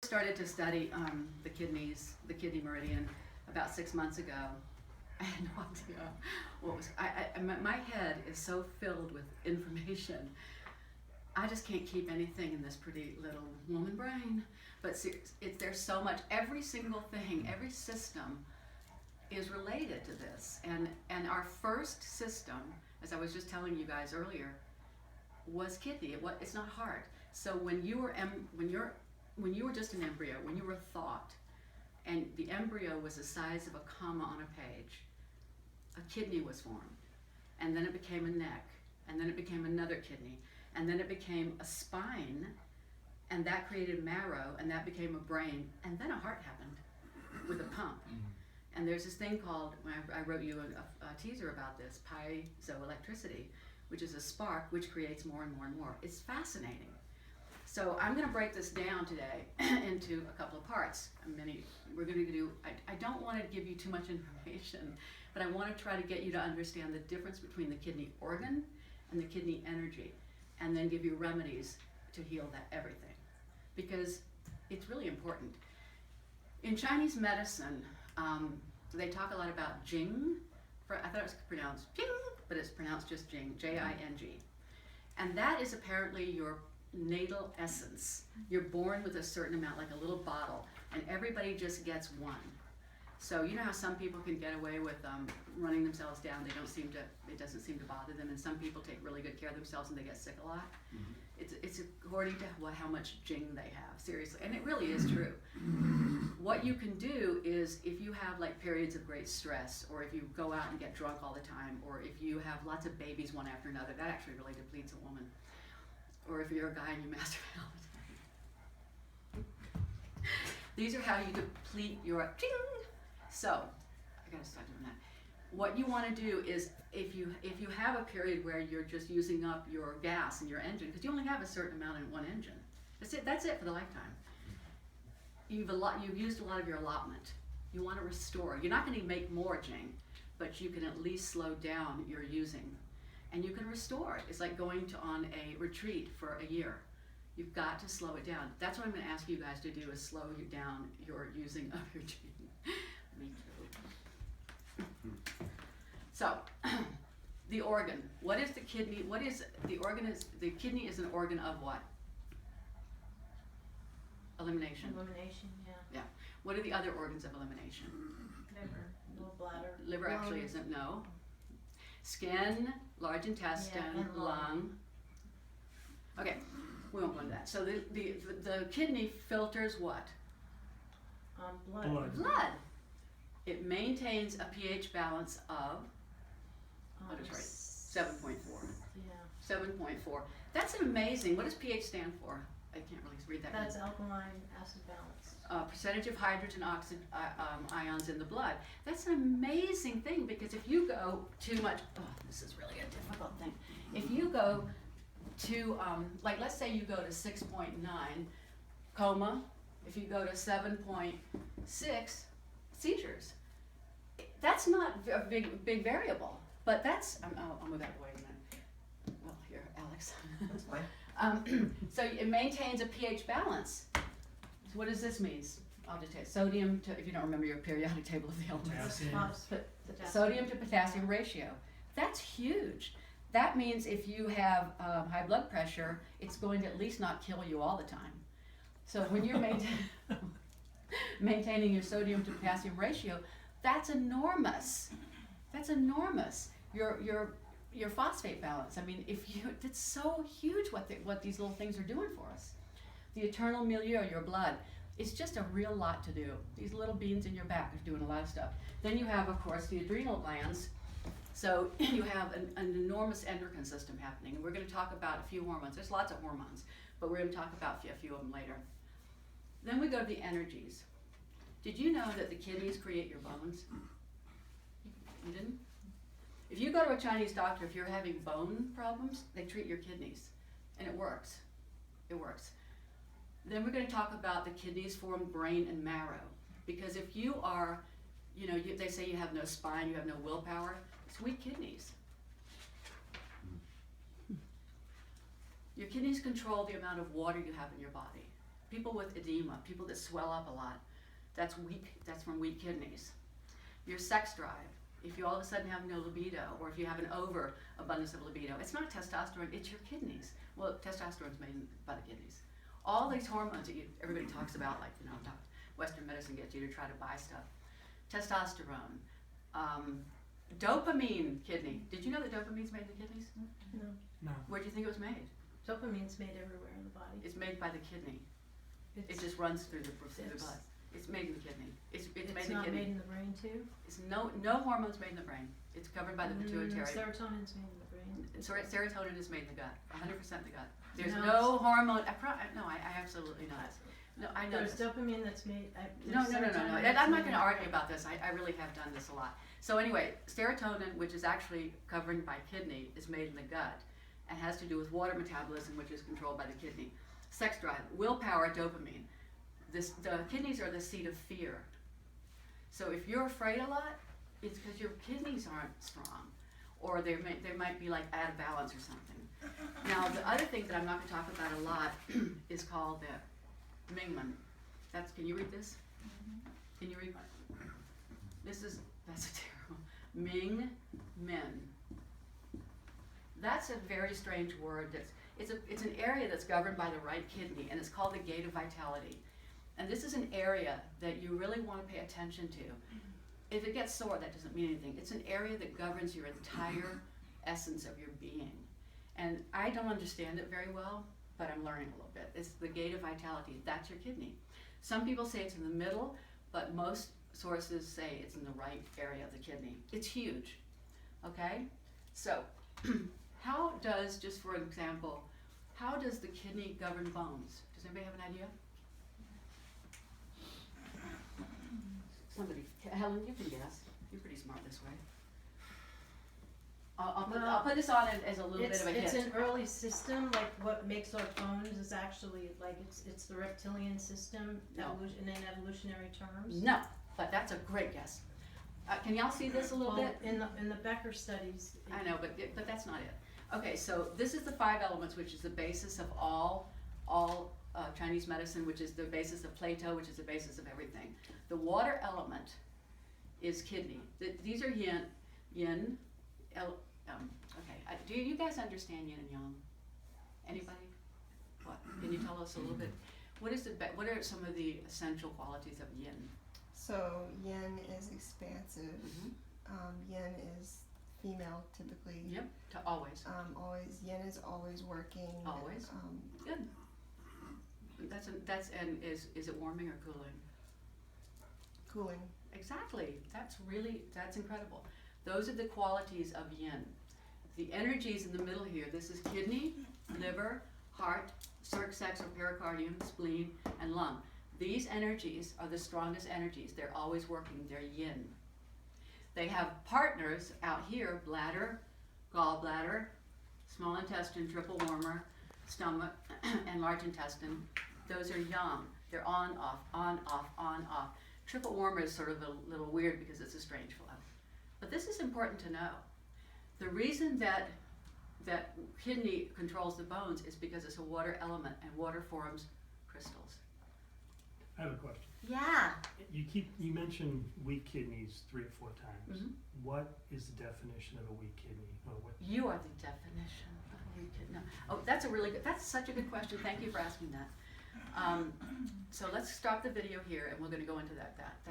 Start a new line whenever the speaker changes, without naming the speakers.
started to study the kidneys, the kidney meridian, about 6 months ago, I had no idea what was. My head is so filled with information. I just can't keep anything in this pretty little woman brain. But there's so much. Every single thing, every system is related to this. And our first system, as I was just telling you guys earlier, was kidney. It's not heart. So when you were just an embryo, when you were a thought, and the embryo was the size of a comma on a page, a kidney was formed. And then it became a neck, and then it became another kidney, and then it became a spine, and that created marrow, and that became a brain, and then a heart happened with a pump. And there's this thing called, I wrote you a teaser about this, piezoelectricity, which is a spark which creates more and more and more. It's fascinating. So I'm going to break this down today into a couple of parts. We're going to do, I don't want to give you too much information, but I want to try to get you to understand the difference between the kidney organ and the kidney energy, and then give you remedies to heal that everything, because it's really important. In Chinese medicine, they talk a lot about Jing. I thought it was pronounced Jing, but it's pronounced just Jing, J-I-N-G. And that is apparently your natal essence. You're born with a certain amount, like a little bottle, and everybody just gets one. So you know how some people can get away with running themselves down. It doesn't seem to bother them, and some people take really good care of themselves and they get sick a lot. Mm-hmm. It's according to how much Jing they have, seriously, and it really is true. What you can do is, if you have like periods of great stress, or if you go out and get drunk all the time, or if you have lots of babies one after another, that actually really depletes a woman. Or if you're a guy and you masturbate all the time. These are how you deplete your Jing. So, I gotta start doing that. What you want to do is, if you have a period where you're just using up your gas in your engine, because you only have a certain amount in one engine. That's it for the lifetime. You've used a lot of your allotment. You want to restore. You're not going to make more Jing, but you can at least slow down your using, and you can restore. It's like going on a retreat for a year. You've got to slow it down. That's what I'm going to ask you guys to do, is slow you down your using of your Jing. Me too. So, the organ. What is the kidney? What is the organ? The kidney is an organ of what? Elimination.
Elimination, yeah.
Yeah. What are the other organs of elimination?
Liver, little bladder.
Liver actually isn't, no. Skin, large intestine,
yeah, and
lung. Okay, we won't go into that. So the kidney filters what?
Blood.
Blood. It maintains a pH balance of, what is right? 7.4.
Yeah.
7.4. That's amazing. What does pH stand for? I can't really read that.
That's alkaline acid balance.
Percentage of hydrogen ions in the blood. That's an amazing thing, because if you go too much, this is really a difficult thing. If you go to, like let's say you go to 6.9, coma, if you go to 7.6, seizures. That's not a big variable, but that's, I'll move out of the way a minute. Well, here, Alex.
That's fine.
So it maintains a pH balance. So what does this mean? I'll just take sodium to, if you don't remember your periodic table of the elements. Sodium to potassium ratio. That's huge. That means if you have high blood pressure, it's going to at least not kill you all the time. So when you're maintaining your sodium to potassium ratio, that's enormous. That's enormous. Your phosphate balance. I mean, it's so huge what these little things are doing for us. The internal milieu, your blood, it's just a real lot to do. These little beans in your back are doing a lot of stuff. Then you have, of course, the adrenal glands. So you have an enormous endocrine system happening, and we're going to talk about a few hormones. There's lots of hormones, but we're going to talk about a few of them later. Then we go to the energies. Did you know that the kidneys create your bones? You didn't? If you go to a Chinese doctor, if you're having bone problems, they treat your kidneys, and it works. It works. Then we're going to talk about the kidneys form brain and marrow, because if you are, they say you have no spine, you have no willpower, it's weak kidneys. Your kidneys control the amount of water you have in your body. people with edema, people that swell up a lot, that's from weak kidneys. Your sex drive, if you all of a sudden have no libido, or if you have an overabundance of libido, it's not testosterone, it's your kidneys. Well, testosterone's made by the kidneys. All these hormones that everybody talks about, like, Western medicine gets you to try to buy stuff. Testosterone, dopamine, kidney. Did you know that dopamine's made in the kidneys?
No.
Where do you think it was made?
Dopamine's made everywhere in the body.
It's made by the kidney. It
It's,
just runs through the blood. It's made in the kidney. It's made in the
not
kidney.
made in the brain too?
It's no hormones made in the brain. It's covered by the pituitary.
Serotonin's made in the brain.
Serotonin is made in the gut, 100% the gut. There's
No,
no hormone. I absolutely not. No, I know.
There's dopamine that's made.
No. I'm not going to argue about this. I really have done this a lot. So anyway, serotonin, which is actually covered by kidney, is made in the gut and has to do with water metabolism, which is controlled by the kidney. Sex drive, willpower, dopamine. The kidneys are the seat of fear. So if you're afraid a lot, it's because your kidneys aren't strong, or they might be like out of balance or something. Now the other thing that I'm not going to talk about a lot is called the Mingmen. Can you read this? Can you read? That's a terrible. Ming-men. That's a very strange word. It's an area that's governed by the right kidney, and it's called the gate of vitality. And this is an area that you really want to pay attention to. If it gets sore, that doesn't mean anything. It's an area that governs your entire essence of your being. And I don't understand it very well, but I'm learning a little bit. It's the gate of vitality. That's your kidney. Some people say it's in the middle, but most sources say it's in the right area of the kidney. It's huge, okay? So, just for example, how does the kidney govern bones? Does anybody have an idea? Somebody, Helen, you can guess. You're pretty smart this way. I'll put this on as a little bit of a hint.
It's an early system, like what makes our bones is actually, like, it's the reptilian system in evolutionary terms.
No, but that's a great guess. Can y'all see this a little bit?
In the Becker studies.
I know, but that's not it. Okay, so this is the 5 elements, which is the basis of all Chinese medicine, which is the basis of Plato, which is the basis of everything. The water element is kidney. These are yin, okay. Do you guys understand yin and yang? Anybody? What? Can you tell us a little bit? What are some of the essential qualities of yin?
So yin is expansive. Yin is female typically.
Yep. Always.
Always. Yin is always working.
Always. Good. Is it warming or cooling?
Cooling.
Exactly. That's incredible. Those are the qualities of yin. The energies in the middle here, this is kidney, liver, heart, sex or pericardium, spleen, and lung. These energies are the strongest energies. They're always working. They're yin. They have partners out here: bladder, gallbladder, small intestine, triple warmer, stomach, and large intestine. Those are yang. They're on, off, on, off, on, off. Triple warmer is sort of a little weird because it's a strange flow. But this is important to know. The reason that kidney controls the bones is because it's a water element, and water forms crystals.
I have a question.
Yeah.
You mentioned weak kidneys 3 or 4 times.
Mhm.
What is the definition of a weak kidney? Or what?
You are the definition of a weak kidney. No. Oh, that's such a good question. Thank you for asking that. So let's stop the video here, and we're going to go into that.